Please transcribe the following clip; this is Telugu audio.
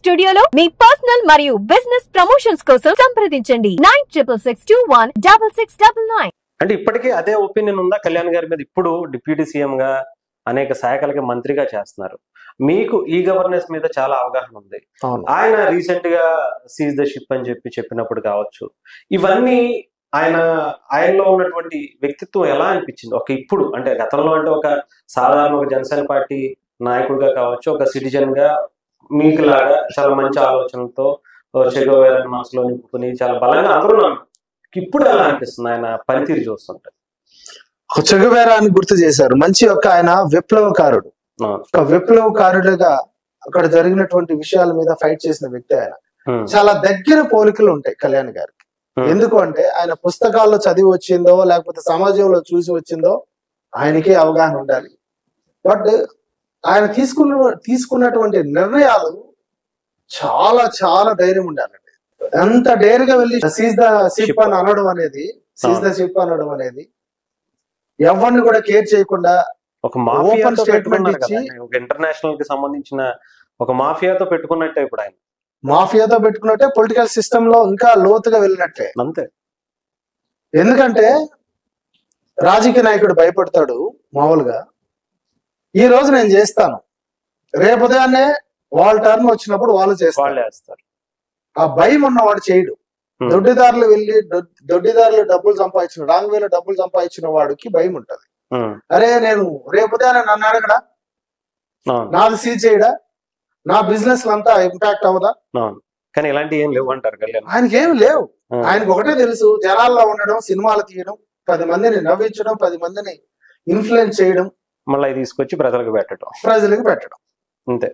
స్టూడియోలో మీ పర్సనల్ మరియు బిజినెస్ ప్రమోషన్స్ కోసం సంప్రదించండి 9666216699. అంటే ఇప్పటికీ అదే ఒపీనియన్ ఉందా కళ్యాణ్ గారి మీద? ఇప్పుడు డిప్యూటీ సీఎం గా అనేక శాఖలకి మంత్రిగా చేస్తున్నారు, మీకు ఈ గవర్నెన్స్ మీద చాలా అవగాహన ఉంది. ఆయన రీసెంట్ గా సీజ్ ద షిప్ అని చెప్పినప్పుడు కావచ్చు, ఇవన్నీ ఆయనలో ఉన్నటువంటి వ్యక్తిత్వం ఎలా అనిపించింది? ఇప్పుడు అంటే గతంలో అంటే ఒక సాధారణ ఒక జనసేన పార్టీ నాయకుడిగా కావచ్చు, ఒక సిటిజన్ గా మీకు లాగా చాలా మంచి ఆలోచనలతో చెగోవేరా మనసులో నింపుకుని చాలా బలంగా అందరూ ఇప్పుడు ఎలా అనిపిస్తుంది ఆయన పనితీరు చూస్తుంటే? చెగోవేరా అని గుర్తు చేశారు. మంచి ఆయన విప్లవకారుడు, ఒక విప్లవకారుడుగా అక్కడ జరిగినటువంటి విషయాల మీద ఫైట్ చేసిన వ్యక్తి ఆయన. చాలా దగ్గర పోలికలు ఉంటాయి కళ్యాణ్ గారికి. ఎందుకు అంటే ఆయన పుస్తకాల్లో చదివి వచ్చిందో లేకపోతే సమాజంలో చూసి వచ్చిందో ఆయనకే అవగాహన ఉండాలి. బట్ ఆయన తీసుకున్నటువంటి నిర్ణయాలు చాలా చాలా ధైర్యం ఉండాలండి. అంత డేర్గా వెళ్ళి సీజ్ ద షిప్ అని అనడం అనేది ఎవరిని కూడా కేర్ చేయకుండా ఒక మాఫియా స్టేట్మెంట్ ఇచ్చి, ఒక ఇంటర్నేషనల్ కి సంబంధించిన ఒక మాఫియాతో పెట్టుకున్నట్టే, ఇప్పుడు ఆయన మాఫియాతో పెట్టుకున్నట్టే, పొలిటికల్ సిస్టమ్ లో ఇంకా లోతుగా వెళ్ళినట్టే. అంతే. ఎందుకంటే రాజకీయ నాయకుడు భయపడతాడు మామూలుగా, ఈ రోజు నేను చేస్తాను, రేపు ఉదయాన్నే వాళ్ళ టర్న్ వచ్చినప్పుడు వాళ్ళు చేస్తారు. ఆ భయం ఉన్నవాడు చేయడు. దొడ్డిదారులు వెళ్ళి దొడ్డిదారులు డబ్బులు సంపాదించిన, రాంగ్ వేలో డబ్బులు సంపాదించిన వాడికి భయం ఉంటది. అరే నేను రేపు ఉదయాన్నే నన్ను అడగడా, నాది సీజ్ చేయడా, నా బిజినెస్ అంతా ఇంపాక్ట్ అవదా? కానీ ఇలాంటివి ఏం లేవు అంటారు కళ్యాణ్. ఆయనకి ఏమి లేవు. ఆయనకు ఒకటే తెలుసు, జనాల్లో ఉండడం, సినిమాలు తీయడం, 10 మందిని నవ్వించడం, 10 మందిని ఇన్ఫ్లుయెన్స్ చేయడం, మళ్ళీ తీసుకొచ్చి ప్రజలకు పెట్టడం అంతే.